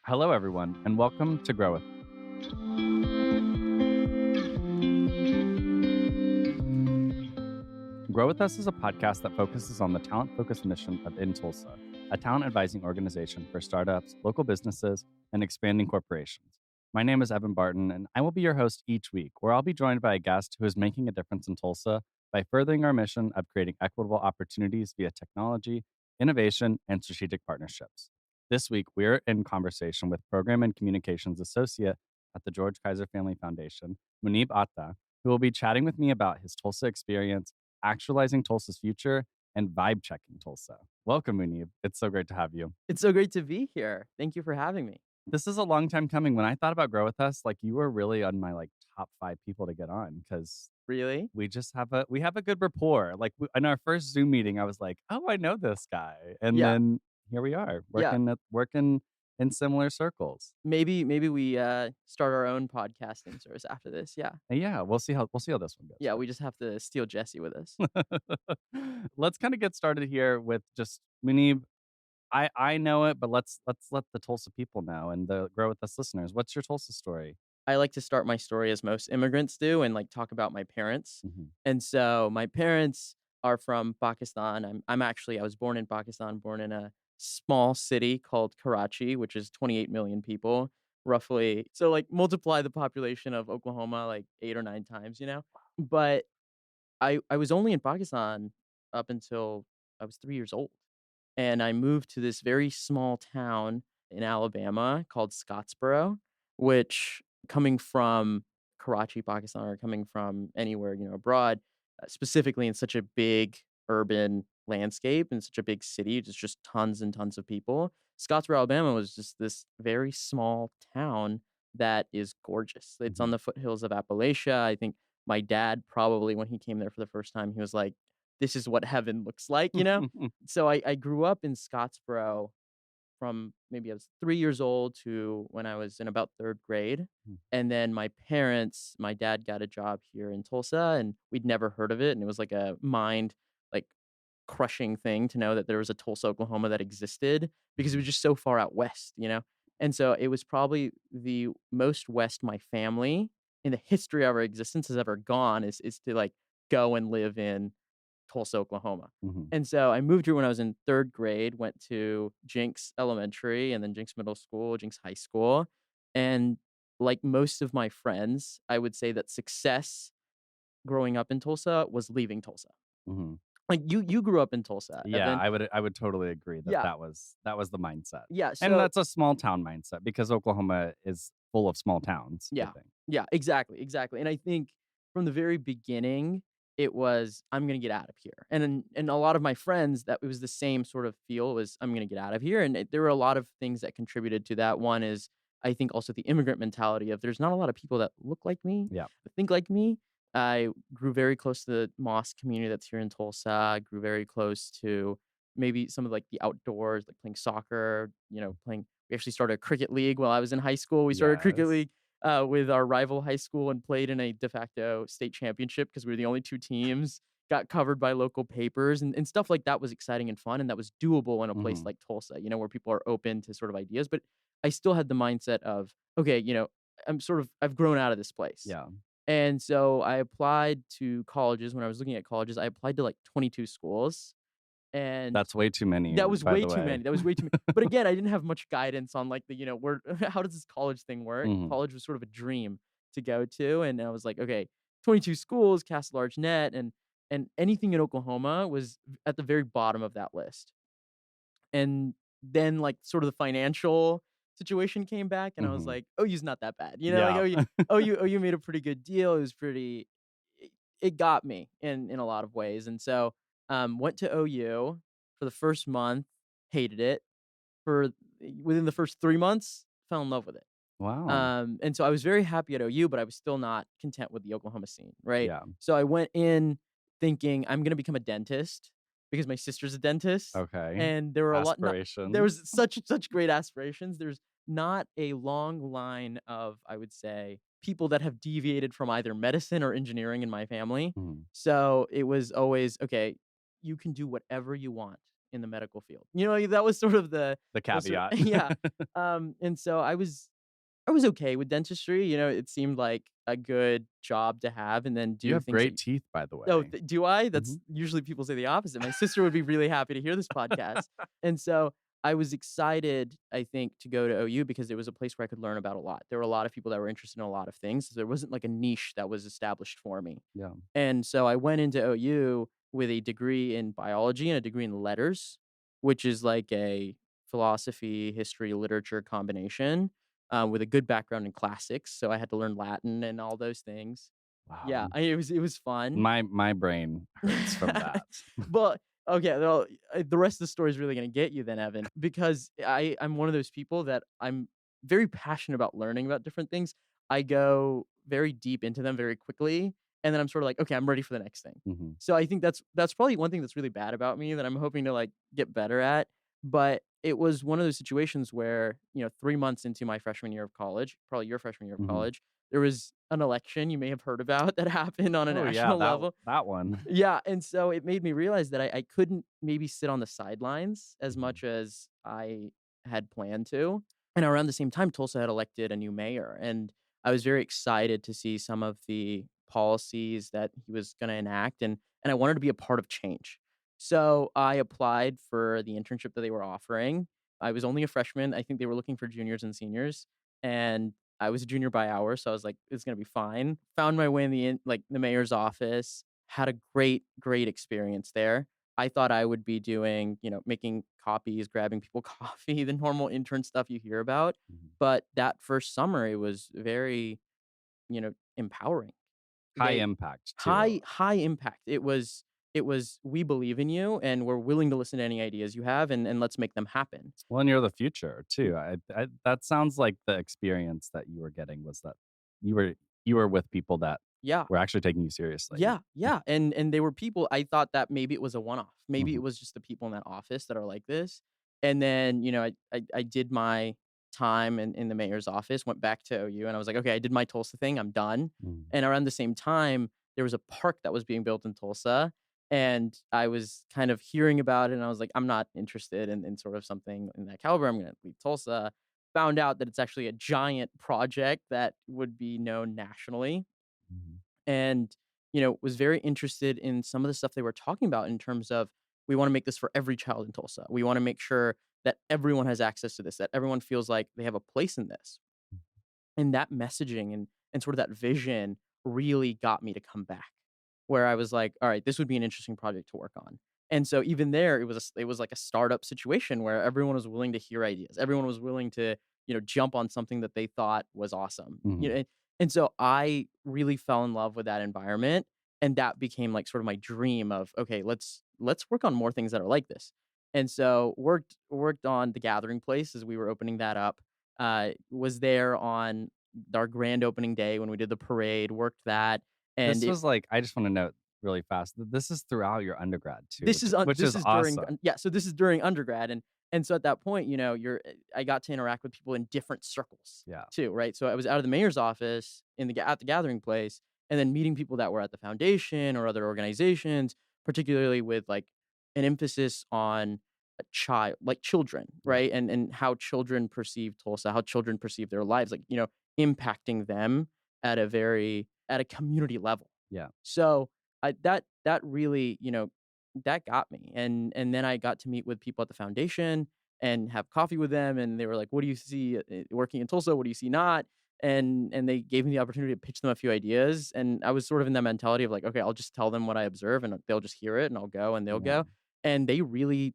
Hello, everyone, and welcome to Grow With. Grow With Us is a podcast that focuses on the talent-focused mission of In Tulsa, a talent advising organization for startups, local businesses, and expanding corporations. My name is Evan Barton, and I will be your host each week, where I'll be joined by a guest who is making a difference in Tulsa by furthering our mission of creating equitable opportunities via technology, innovation, and strategic partnerships. This week, we're in conversation with Program and Communications Associate at the George Kaiser Family Foundation, Muneeb Atta, who will be chatting with me about his Tulsa experience, actualizing Tulsa's future, and vibe checking Tulsa. Welcome, Muneeb. It's so great to have you. It's so great to be here. Thank you for having me. This is a long time coming. When I thought about Grow With Us, you were really on my top 5 people to get on because Really? we just have a good rapport. In our first Zoom meeting, I was like, oh, I know this guy, and Yeah. then here we are Yeah. working in similar circles. Maybe we start our own podcasting service after this. Yeah. And yeah, we'll see how this one goes. Yeah, we just have to steal Jesse with us. Let's kind of get started here with just Muneeb. I know it, but let's let the Tulsa people know and the Grow With Us listeners. What's your Tulsa story? I like to start my story as most immigrants do and talk about my parents. Mhm. And so my parents are from Pakistan. I was born in Pakistan, born in a small city called Karachi, which is 28 million people roughly. So multiply the population of Oklahoma 8 or 9 times. But I was only in Pakistan up until I was 3 years old, and I moved to this very small town in Alabama called Scottsboro, which coming from Karachi, Pakistan, or coming from anywhere abroad, specifically in such a big urban landscape in such a big city, just tons and tons of people. Scottsboro, Alabama was just this very small town that is gorgeous. It's on Mhm. the foothills of Appalachia. I think my dad probably when he came there for the first time, he was like, "This is what heaven looks like." So I grew up in Scottsboro from maybe I was 3 years old to when I was in about 3rd grade, and then my dad got a job here in Tulsa, and we'd never heard of it, and it was like a mind, like, crushing thing to know that there was a Tulsa, Oklahoma that existed because it was just so far out west. And so it was probably the most west my family in the history of our existence has ever gone is to, go and live in Tulsa, Oklahoma. Mhm. And so I moved here when I was in 3rd grade, went to Jenks Elementary and then Jenks Middle School, Jenks High School. And like most of my friends, I would say that success growing up in Tulsa was leaving Tulsa. Mhm. Like you grew up in Tulsa, Yeah, Evan. I would totally agree that Yeah. that was the mindset. Yeah. And So that's a small town mindset because Oklahoma is full of small towns, I yeah. think. Yeah, exactly, exactly. And I think from the very beginning, it was I'm gonna get out of here. And a lot of my friends that it was the same sort of feel was I'm gonna get out of here. And there were a lot of things that contributed to that. One is I think also the immigrant mentality of there's not a lot of people that look like me, Yeah. that think like me. I grew very close to the mosque community that's here in Tulsa. I grew very close to maybe some of the outdoors, like playing soccer, playing we actually started a cricket league while I was in high school. We started a cricket Yes. league with our rival high school and played in a de facto state championship because we were the only 2 teams, got covered by local papers and stuff like that was exciting and fun, and that was doable in a place Mhm. like Tulsa, where people are open to sort of ideas, but I still had the mindset of, "Okay, I've grown out of this place." Yeah. And so I applied to colleges. When I was looking at colleges, I applied to, 22 schools, and That's way too many, that was by way the too way. many, that was way too many. But again, I didn't have much guidance on, where how does this college thing work? Mhm. College was sort of a dream to go to, and I was like, "Okay, 22 schools, cast a large net," and anything in Oklahoma was at the very bottom of that list. And then, sort of the financial situation came back, and I was Mhm. like, "OU's not that bad." Yeah. OU made a pretty good deal. It was pretty it got me in a lot of ways, and so, went to OU for the first month, hated it. For within the first 3 months, fell in love with it. Wow. And so I was very happy at OU, but I was still not content with the Oklahoma scene, right? Yeah. So I went in thinking I'm gonna become a dentist because my sister's a dentist, Okay. and there were a lot not there Aspirations. was such great aspirations. There's not a long line of, I would say, people that have deviated from either medicine or engineering in my family. Mhm. So it was always, "Okay, you can do whatever you want. in the medical field. That was sort of The the sort caveat. yeah. And so I was okay with dentistry. It seemed like a good job to have and then You do have things great that. teeth, by the Oh, way. do I? Hmm. That's usually people say the opposite. My sister would be really happy to hear this podcast. And so I was excited, I think, to go to OU because it was a place where I could learn about a lot. There were a lot of people that were interested in a lot of things. So there wasn't like a niche that was established for me. Yeah. And so I went into OU with a degree in biology and a degree in letters, which is like a philosophy, history, literature combination, with a good background in classics. So I had to learn Latin and all those things. Wow. Yeah, it was fun. My brain hurts from that. But okay, well, the rest of the story is really gonna get you then, Evan, because I'm one of those people that I'm very passionate about learning about different things. I go very deep into them very quickly, and then I'm sort of like, okay, I'm ready for the next thing. Mhm. So I think that's probably one thing that's really bad about me that I'm hoping to like get better at. But it was one of those situations where 3 months into my freshman year of college, probably your freshman year of Mhm. college, there was an election you may have heard about that happened on a Oh, yeah, national that level. that one. Yeah, and so it made me realize that I couldn't maybe sit on the sidelines as Mhm. much as I had planned to. And around the same time, Tulsa had elected a new mayor, and I was very excited to see some of the policies that he was going to enact, and I wanted to be a part of change. So I applied for the internship that they were offering. I was only a freshman. I think they were looking for juniors and seniors, and I was a junior by hour, so I was like, "It's gonna be fine." Found my way in the mayor's office, had a great experience there. I thought I would be doing, making copies, grabbing people coffee, the normal intern stuff you hear about. Mhm. But that first summer, it was very, empowering. High They impact too. high impact. It was, "We believe in you, and we're willing to listen to any ideas you have, and let's make them happen." Well, and you're the future Mm, too. I that sounds like the experience that you were getting was that you were you were with people that yeah. were actually taking you seriously. Yeah, yeah, and they were people I thought that maybe it was a one-off. Maybe Mhm. it was just the people in that office that are like this, and then, I did my time in the mayor's office, went back to OU, and I was like, "Okay, I did my Tulsa thing, I'm done." Mhm. And around the same time, there was a park that was being built in Tulsa, and I was kind of hearing about it, and I was like, "I'm not interested in sort of something in that caliber, I'm gonna leave Tulsa." Found out that it's actually a giant project that would be known nationally Mhm. and was very interested in some of the stuff they were talking about in terms of we want to make this for every child in Tulsa. We want to make sure that everyone has access to this, that everyone feels like they have a place in this. And that messaging and sort of that vision really got me to come back, where I was like, "All right, this would be an interesting project to work on." And so even there, it was like a startup situation where everyone was willing to hear ideas. Everyone was willing to, jump on something that they thought was awesome. Mhm. And so I really fell in love with that environment, and that became like sort of my dream of, okay, let's work on more things that are like this. And so worked on the gathering place as we were opening that up, was there on our grand opening day when we did the parade, worked that, and This was like I just wanna note really fast that this is throughout your undergrad too, which this is is during awesome. yeah, so this is during undergrad, and so at that point, I got to interact with people in different circles Yeah. too, right? So I was out of the mayor's office at the gathering place, and then meeting people that were at the foundation or other organizations, particularly with like an emphasis on a child, like children, Yeah. right? And how children perceive Tulsa, how children perceive their lives, like impacting them at a community level. Yeah. So that really, that got me, and then I got to meet with people at the foundation and have coffee with them, and they were like, "What do you see working in Tulsa? What do you see not?" And they gave me the opportunity to pitch them a few ideas, and I was sort of in that mentality of like, okay, I'll just tell them what I observe, and they'll just hear it, and I'll go, and they'll Yeah. go, and they really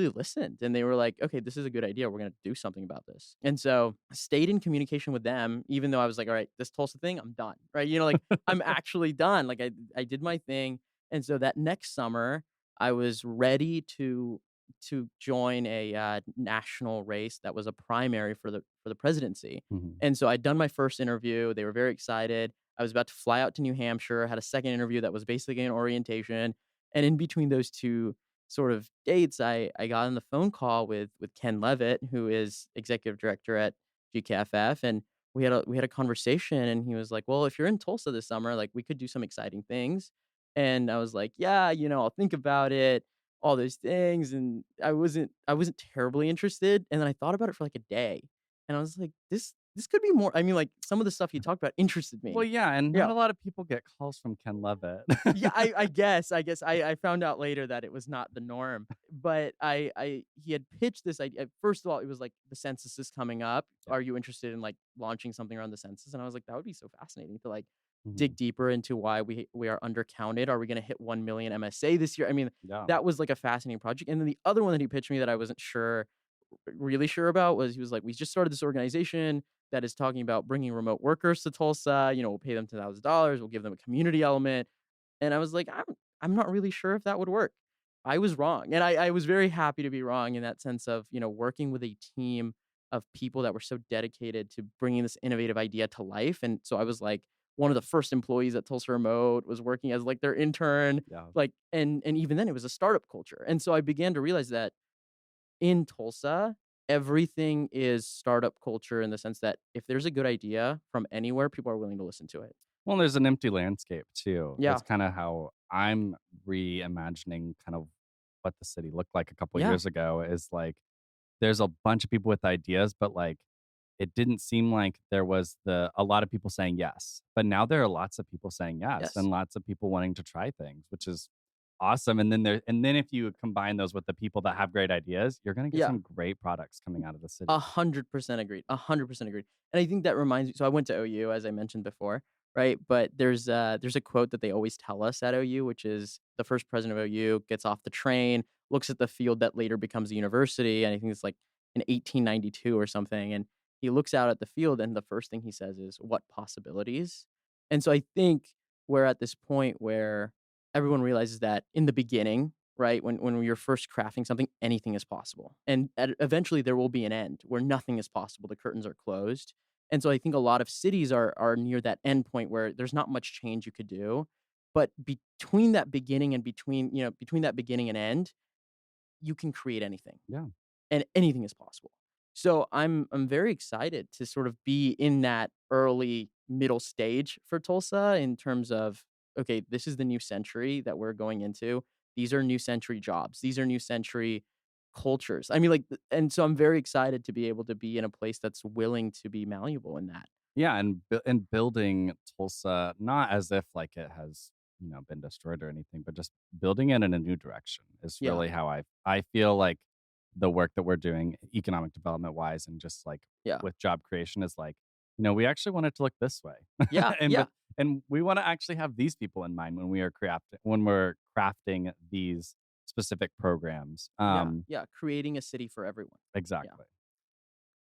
listened, and they were like, "Okay, this is a good idea. We're gonna do something about this." And so I stayed in communication with them, even though I was like, "All right, this Tulsa thing, I'm done." Right? Like I'm actually done. Like I did my thing. And so that next summer, I was ready to join a national race that was a primary for the presidency. Mhm. And so I'd done my first interview. They were very excited. I was about to fly out to New Hampshire, had a second interview that was basically an orientation. And in between those two sort of dates, I got on the phone call with Ken Levitt, who is executive director at GKFF, and we had a conversation, and he was like, "Well, if you're in Tulsa this summer, like we could do some exciting things." And I was like, "Yeah, I'll think about it." all those things, and I wasn't terribly interested, and then I thought about it for, like, a day, and I was like, "This could be more." I mean, like, some of the stuff he talked about interested Well, me. yeah, and not Yeah. a lot of people get calls from Ken Levitt. Yeah, I guess I found out later that it was not the norm, but I he had pitched this idea. First of all, it was like, "The census is coming up. Yeah. Are you interested in, like, launching something around the census?" And I was like, "That would be so fascinating to, like, dig Mhm. deeper into why we are undercounted. Are we gonna hit 1,000,000 MSA this year?" I mean, Yeah. that was, like, a fascinating project, and then the other one that he pitched me that I wasn't really sure about was he was like, "We just started this organization that is talking about bringing remote workers to Tulsa, we'll pay them $10,000, we'll give them a community element." And I was like, I'm not really sure if that would work. I was wrong, and I was very happy to be wrong in that sense of, working with a team of people that were so dedicated to bringing this innovative idea to life, and so I was, like, one of the first employees at Tulsa Remote, was working as, like, their intern, Yeah. like, and even then, it was a startup culture, and so I began to realize that in Tulsa, everything is startup culture in the sense that if there's a good idea from anywhere, people are willing to listen to it. Well, there's an empty landscape too. Yeah. That's kinda how I'm reimagining kind of what the city looked like a couple Yeah. years ago is, like, there's a bunch of people with ideas, but, like, it didn't seem like there was a lot of people saying yes. But now there are lots of people saying yes Yes. and lots of people wanting to try things, which is awesome. And then if you combine those with the people that have great ideas, you're gonna get Yeah. some great products coming out of the city. 100% agreed, 100% agreed, and I think that reminds me, so I went to OU, as I mentioned before, right? But there's a quote that they always tell us at OU, which is the first president of OU gets off the train, looks at the field that later becomes a university, and I think it's, like, in 1892 or something, and he looks out at the field, and the first thing he says is, "What possibilities?" And so I think we're at this point where everyone realizes that in the beginning, right? When you're first crafting something, anything is possible. And eventually there will be an end where nothing is possible. The curtains are closed. And so I think a lot of cities are near that end point where there's not much change you could do. But between that beginning and between that beginning and end, you can create anything Yeah. and anything is possible. So I'm very excited to sort of be in that early middle stage for Tulsa in terms of, okay, this is the new century that we're going into. These are new century jobs. These are new century cultures. I mean, like, and so I'm very excited to be able to be in a place that's willing to be malleable in that. Yeah, and building Tulsa, not as if, like, it has, been destroyed or anything, but just building it in a new direction is Yeah, really how I feel like the work that we're doing economic development-wise and just, like, yeah, with job creation is like, we actually want it to look this way. yeah, And yeah, but and we wanna actually have these people in mind when we're crafting these specific programs. yeah, yeah. Creating a city for everyone. Yeah. Exactly.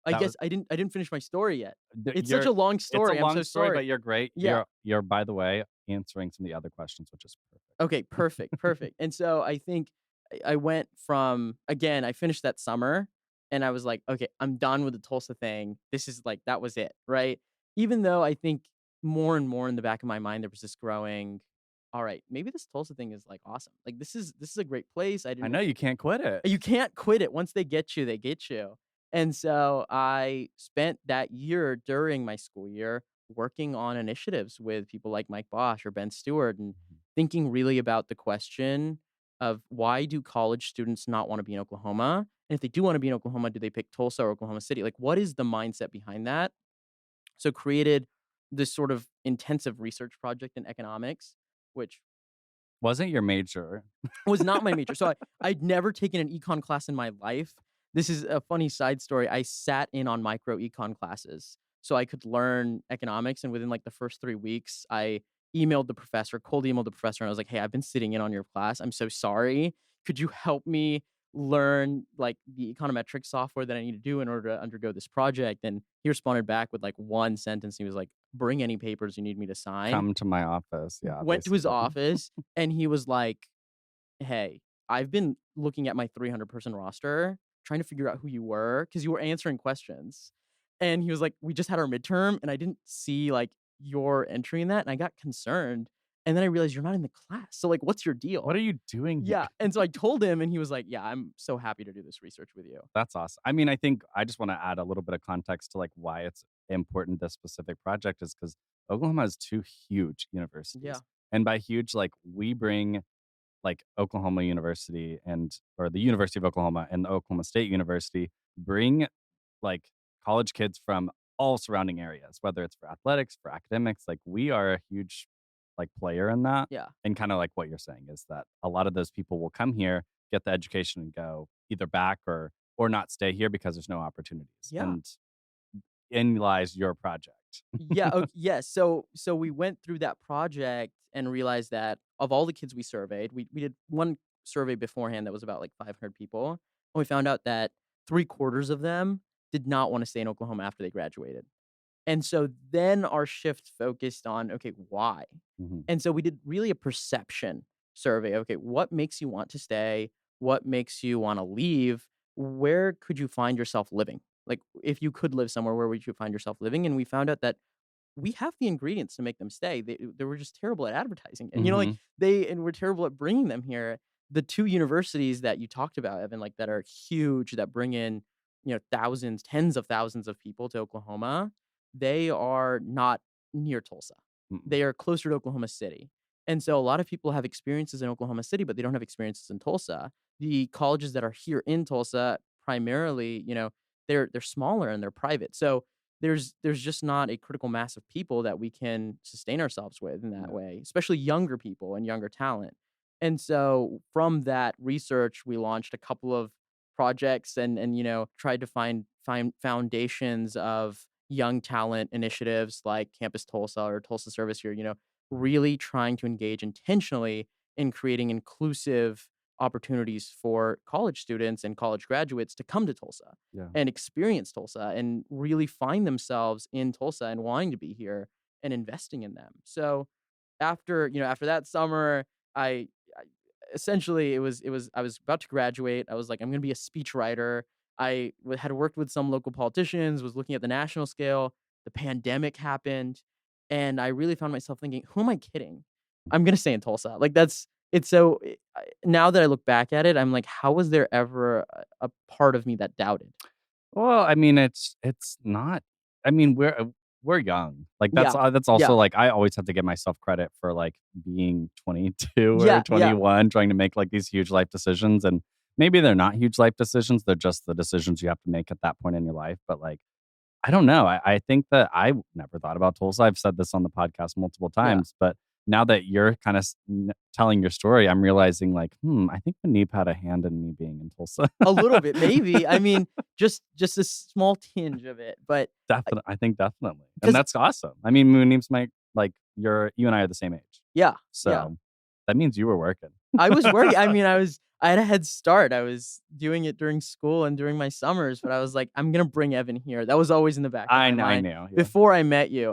I That was guess I didn't finish my story yet. th It's such you're a long it's a story. I'm long so story, sorry. but you're great. Yeah. You're, by the way, answering some of the other questions, which is perfect. Okay, perfect, perfect. And so I think I went from, again, I finished that summer and I was like, "Okay, I'm done with the Tulsa thing. This is like that was it," right? Even though I think more and more in the back of my mind there was this growing, "All right, maybe this Tulsa thing is, like, awesome. Like, this is a great place. I I didn't." know you can't quit it. You can't quit it. Once they get you, they get you. And so I spent that year during my school year working on initiatives with people like Mike Bosch or Ben Stewart and Mhm. thinking really about the question of why do college students not want to be in Oklahoma? And if they do want to be in Oklahoma, do they pick Tulsa or Oklahoma City? Like, what is the mindset behind that? So created this sort of intensive research project in economics, which Wasn't your major. was not my major. So I'd never taken an econ class in my life. This is a funny side story. I sat in on micro econ classes so I could learn economics. And within like the first 3 weeks, I emailed the professor, cold emailed the professor, and I was like, "Hey, I've been sitting in on your class. I'm so sorry. Could you help me learn like the econometric software that I need to do in order to undergo this project?" And he responded back with like one sentence. He was like, "Bring any papers you need me to sign." Come to my office. Yeah, Went to his basically. office and he was like, "Hey, I've been looking at my 300-person roster, trying to figure out who you were because you were answering questions." And he was like, "We just had our midterm, and I didn't see, like, your entry in that, and I got concerned. And then I realized you're not in the class. So, like, what's your What are deal?" you doing here? Yeah, and so I told him, and he was like, "Yeah, I'm so happy to do this research with you." That's awesome. I mean, I think I just wanna add a little bit of context to, like, why it's important, this specific project is because Oklahoma has 2 huge Yeah, universities, and by huge, like, we bring like Oklahoma University or the University of Oklahoma and the Oklahoma State University bring like college kids from all surrounding areas, whether it's for athletics, for academics. Like we are a huge like player in that. Yeah. And kind of like what you're saying is that a lot of those people will come here, get the education and go either back or not stay here because there's no opportunities. Yeah. And in lies your project. Yeah, yes. So we went through that project and realized that of all the kids we surveyed, we did one survey beforehand that was about like 500 people, and we found out that 3/4 of them did not wanna stay in Oklahoma after they graduated. And so then our shift focused on, okay, why? Mhm. And so we did really a perception survey. Okay, what makes you want to stay? What makes you want to leave? Where could you find yourself living? Like, if you could live somewhere, where would you find yourself living? And we found out that we have the ingredients to make them stay. They were just terrible at advertising, and Mhm. we're terrible at bringing them here. The two universities that you talked about, Evan, like that are huge, that bring in thousands, tens of thousands of people to Oklahoma. They are not near Tulsa. Mm-mm. They are closer to Oklahoma City, and so a lot of people have experiences in Oklahoma City, but they don't have experiences in Tulsa. The colleges that are here in Tulsa, primarily, they're smaller and they're private, so there's just not a critical mass of people that we can sustain ourselves with in that Yeah. way, especially younger people and younger talent. And so from that research, we launched a couple of projects and tried to find foundations of young talent initiatives like Campus Tulsa or Tulsa Service here, really trying to engage intentionally in creating inclusive opportunities for college students and college graduates to come to Tulsa Yeah. and experience Tulsa and really find themselves in Tulsa and wanting to be here and investing in them. So after that summer, I essentially it was I was about to graduate. I was like, I'm going to be a speech writer. Had worked with some local politicians, was looking at the national scale. The pandemic happened, and I really found myself thinking, who am I kidding? I'm going to stay in Tulsa. Like that's it's so now that I look back at it, I'm like, how was there ever a part of me that doubted? Well, I mean, it's not. I mean, we're young. Like Yeah. that's Yeah. also like I always have to give myself credit for like being 22 or Yeah. Yeah. 21, trying to make like these huge life decisions, and maybe they're not huge life decisions. They're just the decisions you have to make at that point in your life. But like I don't know. I think that I never thought about Tulsa. I've said this on the podcast multiple Yeah. times, but now that you're kind of telling your story, I'm realizing like, I think Muneeb had a hand in me being in Tulsa. A little bit, maybe. I mean, just a small tinge of it, but Definitely, I think definitely, and because that's awesome. I mean, Muneeb's my like you and I are the same age, yeah, yeah. so that means you were working. I was working. I mean, I had a head start. I was doing it during school and during my summers, but I was like, I'm gonna bring Evan here. That was always in the back of my I mind. knew, yeah. Before I met you,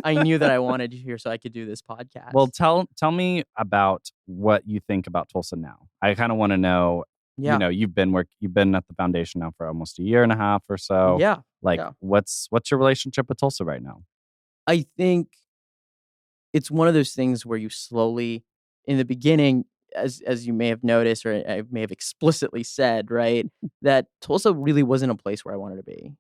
I knew that I wanted you here so I could do this Well, podcast. tell me about what you think about Tulsa now. I kind of want to know. Yeah, You've been at the foundation now for almost a year and a half or so. yeah, Like, yeah. what's your relationship with Tulsa right now? I think it's one of those things where you slowly in the beginning, as you may have noticed or I may have explicitly said, right, that Tulsa really wasn't a place where I wanted to be.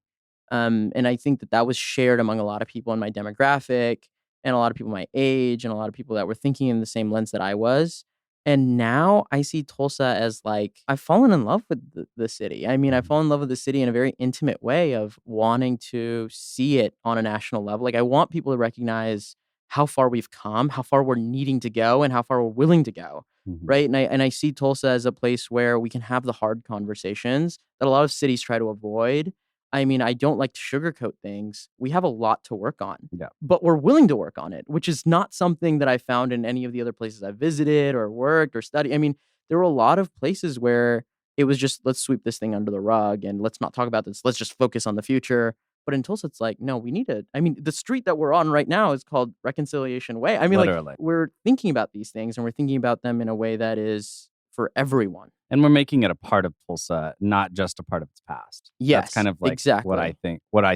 And I think that that was shared among a lot of people in my demographic and a lot of people my age and a lot of people that were thinking in the same lens that I was. And now I see Tulsa as like I've fallen in love with the city. I mean, I've Mhm. fallen in love with the city in a very intimate way of wanting to see it on a national level. Like I want people to recognize how far we've come, how far we're needing to go, and how far we're willing to go. Mhm. Right. And I see Tulsa as a place where we can have the hard conversations that a lot of cities try to avoid. I mean, I don't like to sugarcoat things. We have a lot to work on, Yeah, but we're willing to work on it, which is not something that I found in any of the other places I've visited or worked or studied. I mean, there were a lot of places where it was just, let's sweep this thing under the rug and let's not talk about this. Let's just focus on the future. But in Tulsa, it's like, no, we need to. I mean, the street that we're on right now is called Reconciliation Way. I mean, like, literally. we're thinking about these things and we're thinking about them in a way that is for everyone. And we're making it a part of Tulsa, not just a part of its past. That's Yes, kind of like exactly. what I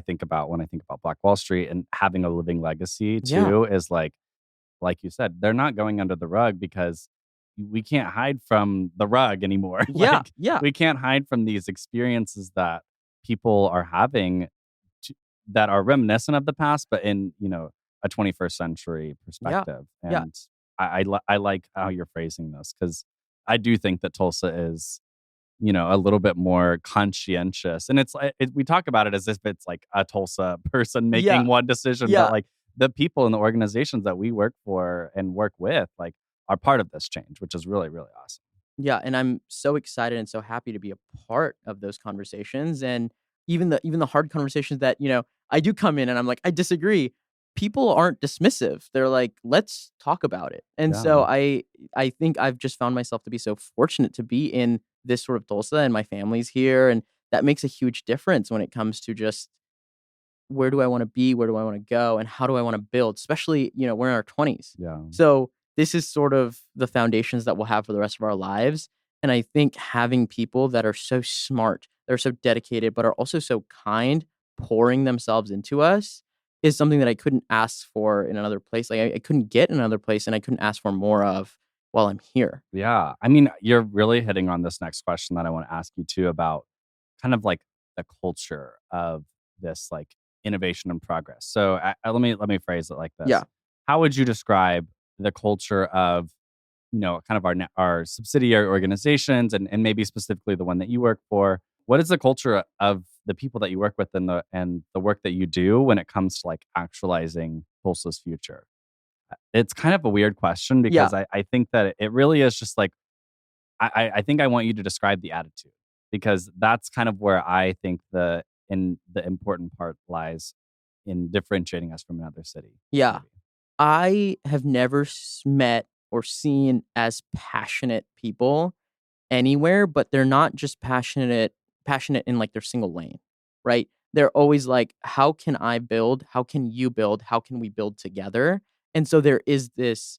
think about when I think about Black Wall Street and having a living legacy Yeah. too is like you said, they're not going under the rug because we can't hide from the rug anymore. Yeah. Like Yeah. we can't hide from these experiences that people are having to, that are reminiscent of the past, but in, a 21st century Yeah. perspective. Yeah. And I like how you're phrasing this because I do think that Tulsa is, a little bit more conscientious. And it's like we talk about it as if it's like a Tulsa person Yeah, making one decision, but yeah. like the people in the organizations that we work for and work with, like, are part of this change, which is really, really awesome. Yeah, and I'm so excited and so happy to be a part of those conversations, and even the hard conversations that, I do come in and I'm like, "I disagree." People aren't dismissive. They're like, "Let's talk about it." And Yeah. so I think I've just found myself to be so fortunate to be in this sort of Tulsa, and my family's here, and that makes a huge difference when it comes to just where do I wanna be, where do I wanna go, and how do I wanna build, especially, we're in our 20s. Yeah. So, this is sort of the foundations that we'll have for the rest of our lives, and I think having people that are so smart, that are so dedicated, but are also so kind, pouring themselves into us is something that I couldn't ask for in another place. Like, I couldn't get in another place, and I couldn't ask for more of while I'm here. Yeah. I mean, you're really hitting on this next question that I want to ask you too about kind of like the culture of this like innovation and progress. So let me phrase it like this. Yeah, How would you describe the culture of, kind of our subsidiary organizations and maybe specifically the one that you work for? What is the culture of the people that you work with and the work that you do when it comes to like actualizing Tulsa's future? It's kind of a weird question because yeah, I think that it really is just like I think I want you to describe the attitude because that's kind of where I think the important part lies in differentiating us from another city, yeah. maybe. I have never met or seen as passionate people anywhere, but they're not just passionate in like their single lane, right? They're always like, how can I build? How can you build? How can we build together? And so there is this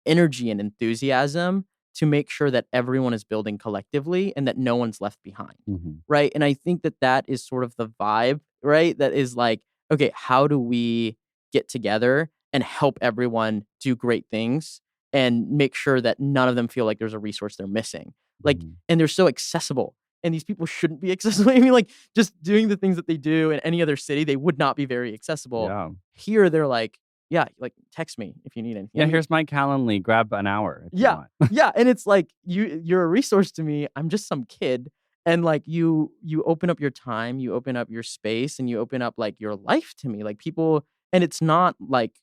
energy and enthusiasm to make sure that everyone is building collectively and that no one's left behind. Mhm. Right. And I think that that is sort of the vibe, right? That is like, okay, how do we get together and help everyone do great things and make sure that none of them feel like there's a resource they're missing? Like, Mhm. and they're so accessible. And these people shouldn't be accessible. I mean, like, just doing the things that they do in any other city, they would not be very accessible. Yeah. Here, they're like, yeah, like text me if you need anything. I Yeah, mean, here's my Calendly, grab an hour if you yeah. want. Yeah, and it's like you're a resource to me. I'm just some kid, and like you open up your time, you open up your space, and you open up like your life to me. Like people, and it's not like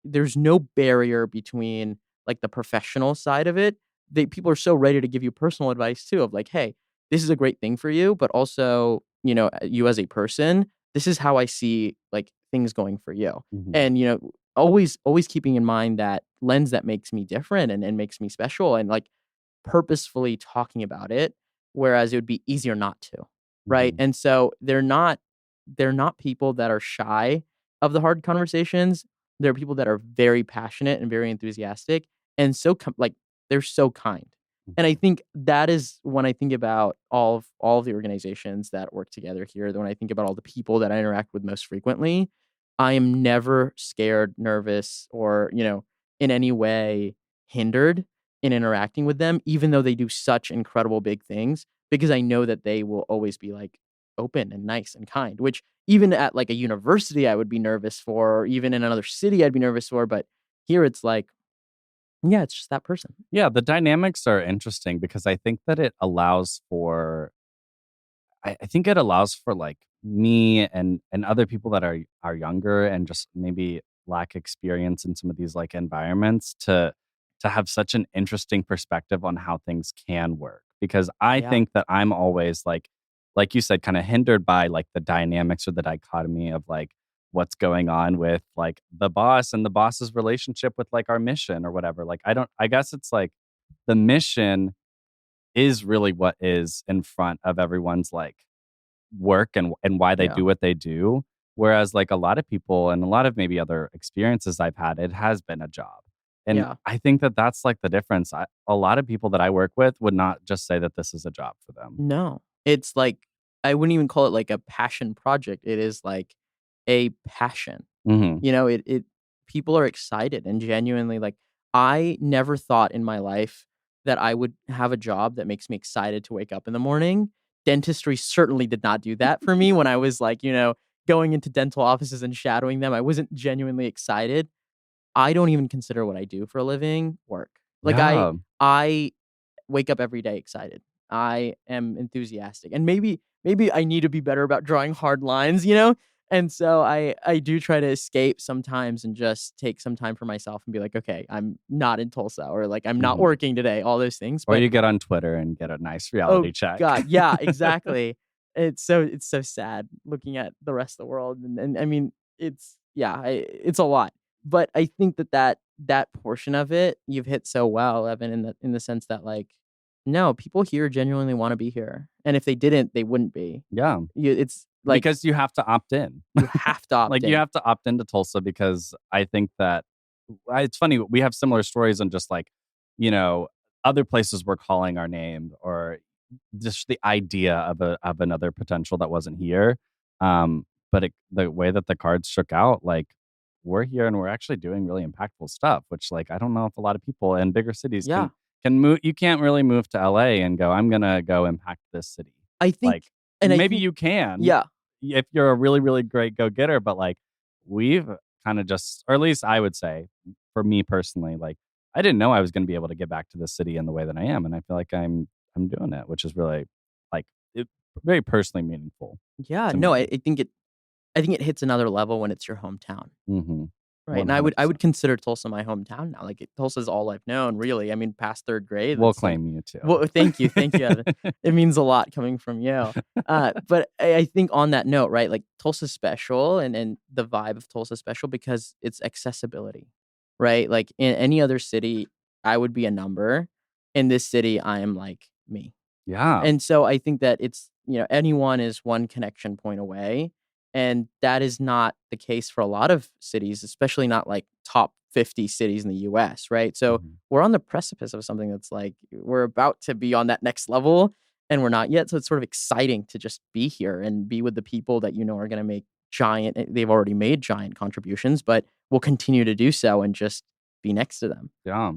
there's no barrier between like the professional side of it. They people are so ready to give you personal advice too of like, "Hey, this is a great thing for you, but also, you as a person, this is how I see like things going for you." Mhm. And, always keeping in mind that lens that makes me different and makes me special and like purposefully talking about it, whereas it would be easier not to, right? Mhm. And so they're not people that are shy of the hard conversations. They're people that are very passionate and very enthusiastic and so like they're so kind. And I Mhm. think that is when I think about all of the organizations that work together here, when I think about all the people that I interact with most frequently, I am never scared, nervous, or, in any way hindered in interacting with them, even though they do such incredible big things, because I know that they will always be like open and nice and kind, which even at like a university I would be nervous for, or even in another city I'd be nervous for. But here it's like, yeah, it's just that person. Yeah, the dynamics are interesting because I think that it allows for I think it allows for like me and other people that are younger and just maybe lack experience in some of these like environments to have such an interesting perspective on how things can work. Because I Yeah. think that I'm always like you said, kind of hindered by like the dynamics or the dichotomy of like what's going on with like the boss and the boss's relationship with like our mission or whatever. Like I guess it's like the mission is really what is in front of everyone's like work and why they Yeah. do what they do. Whereas like a lot of people and a lot of maybe other experiences I've had, it has been a job. And Yeah. I think that that's like the difference. A lot of people that I work with would not just say that this is a job for them. No. It's like I wouldn't even call it like a passion project. It is like a passion. Hmm. It people are excited and genuinely like I never thought in my life that I would have a job that makes me excited to wake up in the morning. Dentistry certainly did not do that for me when I was like, going into dental offices and shadowing them. I wasn't genuinely excited. I don't even consider what I do for a living work. Like Yeah. I wake up every day excited. I am enthusiastic. And maybe I need to be better about drawing hard lines, you know? And so I do try to escape sometimes and just take some time for myself and be like, okay, I'm not in Tulsa, or like I'm not Mhm. working today, all those things. Or But you get on Twitter and get a nice oh reality check. God, yeah, exactly. It's so sad looking at the rest of the world, and I mean, it's a lot. But I think that portion of it you've hit so well, Evan, in the sense that, like, no, people here genuinely wanna be here, and if they didn't, they wouldn't be. Yeah, It's like because you have to opt in. you have to opt Like, you in. have to opt into Tulsa because I think that it's funny, we have similar stories on just, like, you know, other places we're calling our name, or just the idea of another potential that wasn't here. But the way that the cards shook out, like, we're here and we're actually doing really impactful stuff, which, like, I don't know if a lot of people in bigger cities Yeah. can move. You can't really move to LA and go, I'm gonna go impact this city. I think Like, and I maybe think you can Yeah. if you're a really, really great go getter, but like, we've kind of just, or at least I would say, for me personally, like, I didn't know I was going to be able to get back to the city in the way that I am, and I feel like I'm doing it, which is really, like, it, very personally meaningful Yeah, to no, me. I think it hits another level when it's your hometown. Mm-hmm. Right, and I would 100%. consider Tulsa my hometown now, like, Tulsa's all I've known, really. I mean, past 3rd grade, We'll that's, like claim you too. well, thank you, Evan. It means a lot coming from you. But I think on that note, right, like, Tulsa's special, and the vibe of Tulsa is special because it's accessibility, right? Like, in any other city, I would be a number. In this city, I am, like, me. Yeah. And so I think that anyone is one connection point away, and that is not the case for a lot of cities, especially not like top 50 cities in the US, right? So Mhm. we're on the precipice of something that's like we're about to be on that next level and we're not yet. So it's sort of exciting to just be here and be with the people that are going to make they've already made giant contributions, but will continue to do so, and just be next to them. Yeah.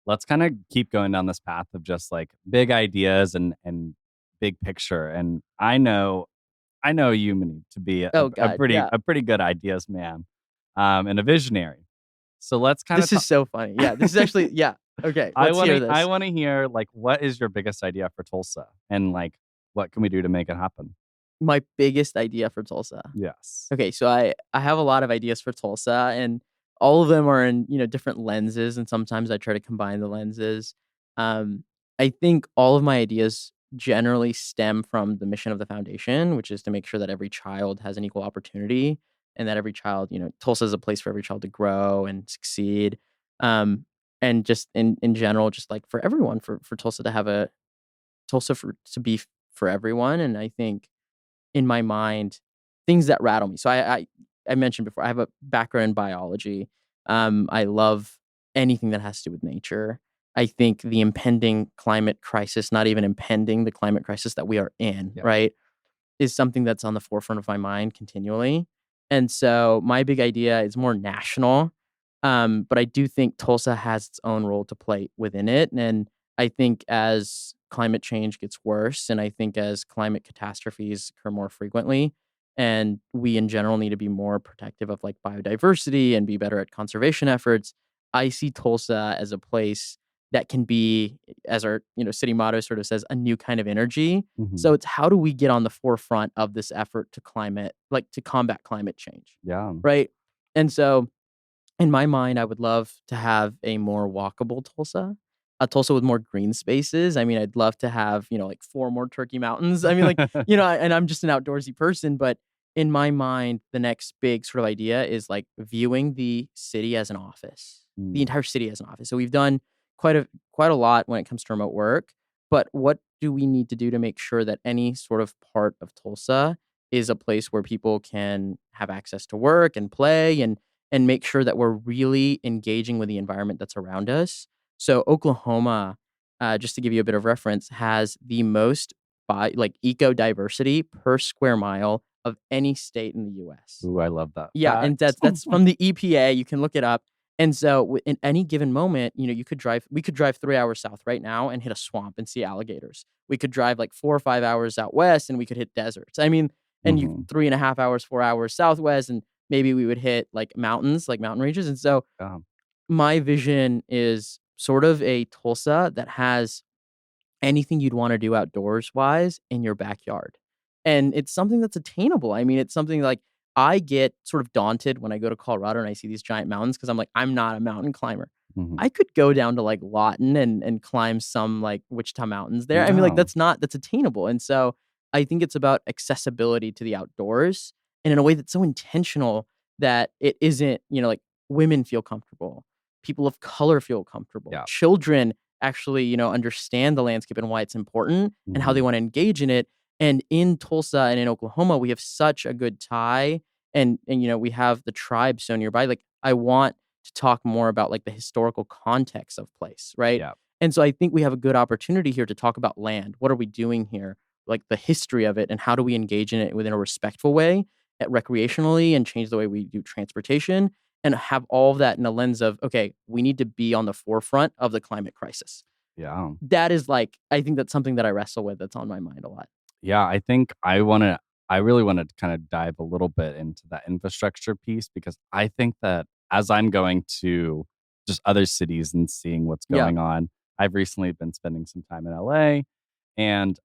Let's kind of keep going down this path of just like big ideas and big picture. And I know you, Muneeb, to be Oh God, yeah. a pretty good ideas man, and a visionary. So let's kind of This is talk. so funny. Yeah, this is actually yeah. Okay, let's hear I this. want to hear, like, what is your biggest idea for Tulsa, and like what can we do to make it happen? My biggest idea for Tulsa. Yes. Okay, so I have a lot of ideas for Tulsa, and all of them are in, different lenses, and sometimes I try to combine the lenses. Um, I think all of my ideas generally stem from the mission of the foundation, which is to make sure that every child has an equal opportunity, and that every child, Tulsa is a place for every child to grow and succeed. Um, and just in general, just like for everyone, for Tulsa to have a Tulsa to be for everyone. And I think in my mind, things that rattle me. So I mentioned before, I have a background in biology. I love anything that has to do with nature. I think the impending climate crisis, not even impending, the climate crisis that we are in, Yeah. right, is something that's on the forefront of my mind continually. And so my big idea is more national, but I do think Tulsa has its own role to play within it. And I think as climate change gets worse, and I think as climate catastrophes occur more frequently, and we in general need to be more protective of like biodiversity and be better at conservation efforts, I see Tulsa as a place that can be, as our city motto sort of says, a new kind of energy. Hmm. So it's how do we get on the forefront of this effort to combat climate change, Yeah. right? And so in my mind, I would love to have a more walkable Tulsa, a Tulsa with more green spaces. I mean, I'd love to have, like 4 more Turkey Mountains. I mean, like, and I'm just an outdoorsy person, but in my mind, the next big sort of idea is like viewing the city as an office, the Mm, entire city as an office. So we've done quite a lot when it comes to remote work, but what do we need to do to make sure that any sort of part of Tulsa is a place where people can have access to work and play, and make sure that we're really engaging with the environment that's around us. So Oklahoma, just to give you a bit of reference, has the most eco diversity per square mile of any state in the U.S. ooh, I love that Yeah, and fact. that's from the EPA. You can look it up. And so, in any given moment, we could drive 3 hours south right now and hit a swamp and see alligators. We could drive like 4 or 5 hours out west and we could hit deserts. I mean, and you Hmm. 3.5 hours, 4 hours southwest, and maybe we would hit like mountains, like mountain ranges. And so, Yeah. my vision is sort of a Tulsa that has anything you'd want to do outdoors wise in your backyard. And it's something that's attainable. I mean, it's something like I get sort of daunted when I go to Colorado and I see these giant mountains because I'm like, I'm not a mountain climber. Mhm. I could go down to like Lawton and climb some like Wichita Mountains there. I mean, like Yeah. that's attainable. And so I think it's about accessibility to the outdoors and in a way that's so intentional that it isn't, like women feel comfortable, people of color feel comfortable, Yeah. children actually, understand the landscape and why it's important and how they Mhm. want to engage in it. And in Tulsa and in Oklahoma, we have such a good tie and we have the tribe so nearby. Like I want to talk more about like the historical context of place, right? Yeah. And so I think we have a good opportunity here to talk about land. What are we doing here? Like the history of it and how do we engage in it within a respectful way, recreationally and change the way we do transportation and have all of that in a lens of, okay, we need to be on the forefront of the climate crisis. Yeah. That is like, I think that's something that I wrestle with that's on my mind a lot. Yeah, I really wanna kinda dive a little bit into that infrastructure piece because I think that as I'm going to just other cities and seeing what's Yeah. going on, I've recently been spending some time in LA, and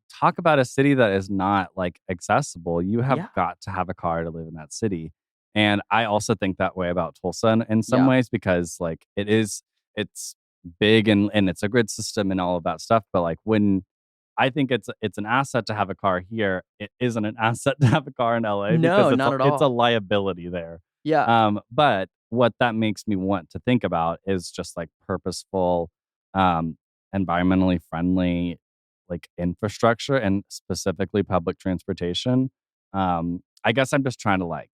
talk about a city that is not, like, accessible. You have Yeah. got to have a car to live in that city, and I also think that way about Tulsa in some Yeah. ways because, like, it's big and it's a grid system and all of that stuff, but, like, when I think it's an asset to have a car here. It isn't an asset to have a car in LA because No, not at it's a all. liability there. Yeah. But what that makes me want to think about is just like purposeful, um, environmentally friendly, like infrastructure and specifically public transportation. I guess I'm just trying to like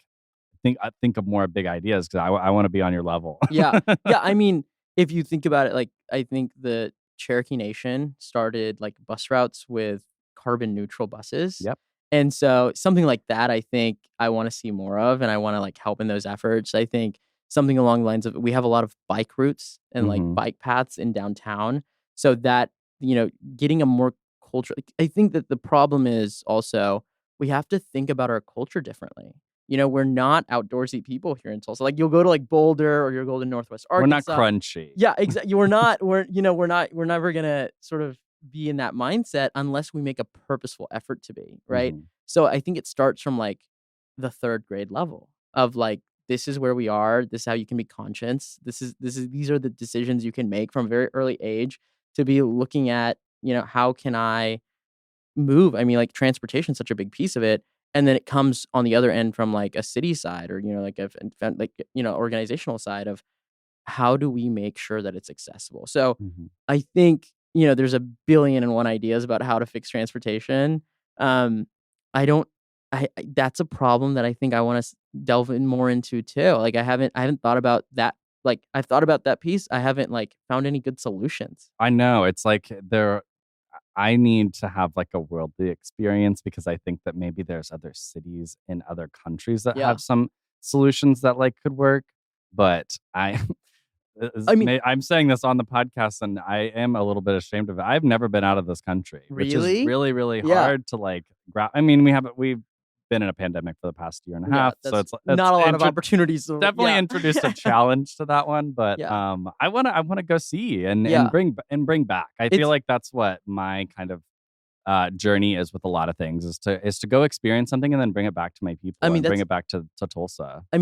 think of more big ideas because I want to be on your level. Yeah. Yeah, I mean, if you think about it, like, I think the Cherokee Nation started, like, bus routes with carbon neutral buses, Yep. and so something like that, I think I wanna see more of, and I wanna, like, help in those efforts. I think something along the lines of we have a lot of bike routes and, like, Hmm. bike paths in downtown, so that, getting a more culture like, I think that the problem is also we have to think about our culture differently. We're not outdoorsy people here in Tulsa. Like you'll go to like Boulder or you'll go to Northwest We're not Arkansas. crunchy. Yeah, exactly. We're never gonna sort of be in that mindset unless we make a purposeful effort to be, right? Hmm. So I think it starts from like the third grade level of like, this is where we are, this is how you can be conscious. These are the decisions you can make from a very early age to be looking at, how can I move. I mean, like, transportation's such a big piece of it, and then it comes on the other end from, like, a city side or, like, organizational side of how do we make sure that it's accessible? So, Hmm. I think, there's a billion and one ideas about how to fix transportation. Um, I don't that's a problem that I think I wanna delve in more into too. Like, I haven't thought about that. Like, I've thought about that piece. I haven't, like, found any good solutions. I know, it's like I need to have, like, a worldly experience because I think that maybe there's other cities in other countries that Yeah. have some solutions that, like, could work, but I I mean, I'm saying this on the podcast, and I am a little bit ashamed of it. I've never been out of this country, which is really? really, really Yeah. hard to, like, I mean, we've been in a pandemic for the past year and a Yeah, half, so that's it's not a lot of opportunities, so definitely yeah. introduced a challenge to that one, but, Yeah, I wanna go see and yeah. bring back. I feel It's like that's what my kind of, journey is with a lot of things is to go experience something and then bring it back to my I people mean, and bring that's it back to Tulsa. a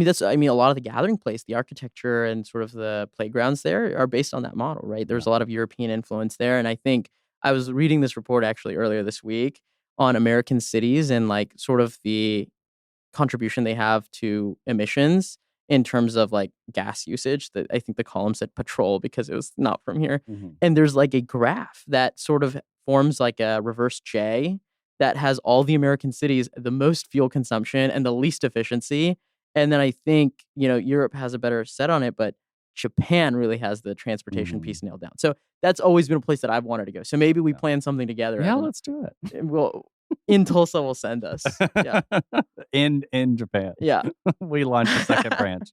lot of the gathering place, the architecture and sort of the playgrounds there are based on that model, right? There's Yeah. a lot of European influence there, and I think I was reading this report actually earlier this week on American cities and, like, sort of the contribution they have to emissions in terms of, like, gas usage. That I think the column said petrol because it was not from here, Mhm. and there's, like, a graph that sort of forms like a reverse J that has all the American cities, the most fuel consumption and the least efficiency, and then I think, Europe has a better set on it, but Japan really has the transportation Mhm. piece nailed down. So, that's always been a place that I've wanted to go. So maybe we Yeah. plan something together, Yeah, Evan, let's do it. and we'll in Tulsa, we'll send us. Yeah. In Japan. Yeah. We launch a second branch.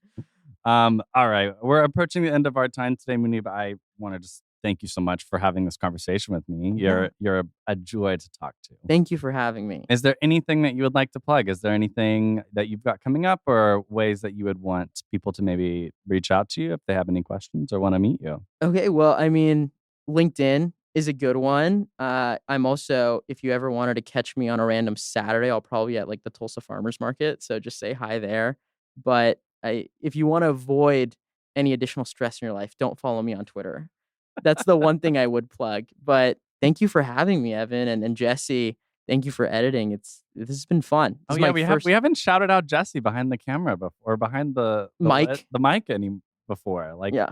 All right. We're approaching the end of our time today, Muneeb. I want to just thank you so much for having this conversation with me. Yeah. You're a joy to talk to. Thank you for having me. Is there anything that you would like to plug? Is there anything that you've got coming up or ways that you would want people to maybe reach out to you if they have any questions or want to meet you? Okay, well, I mean, LinkedIn is a good one. I'm also, if you ever wanted to catch me on a random Saturday, I'll probably be at like the Tulsa Farmers Market. So just say hi there. But if you want to avoid any additional stress in your life, don't follow me on Twitter. That's the one thing I would plug. But thank you for having me, Evan, and Jesse. Thank you for editing. This has been fun. This Oh is yeah, my we first haven't shouted out Jesse behind the camera before, or behind mic. the mic any before. Like, Yeah.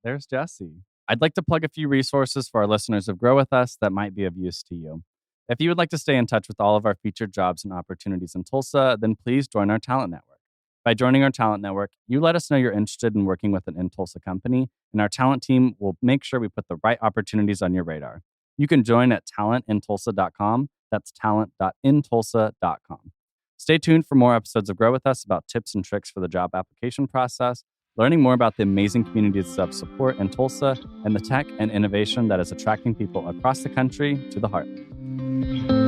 there's Jesse. I'd like to plug a few resources for our listeners of Grow With Us that might be of use to you. If you would like to stay in touch with all of our featured jobs and opportunities in Tulsa, then please join our talent network. By joining our talent network, you let us know you're interested in working with an in-Tulsa company, and our talent team will make sure we put the right opportunities on your radar. You can join at talentintulsa.com. That's talent.intulsa.com. Stay tuned for more episodes of Grow With Us about tips and tricks for the job application process, learning more about the amazing communities of support in Tulsa, and the tech and innovation that is attracting people across the country to the heartland.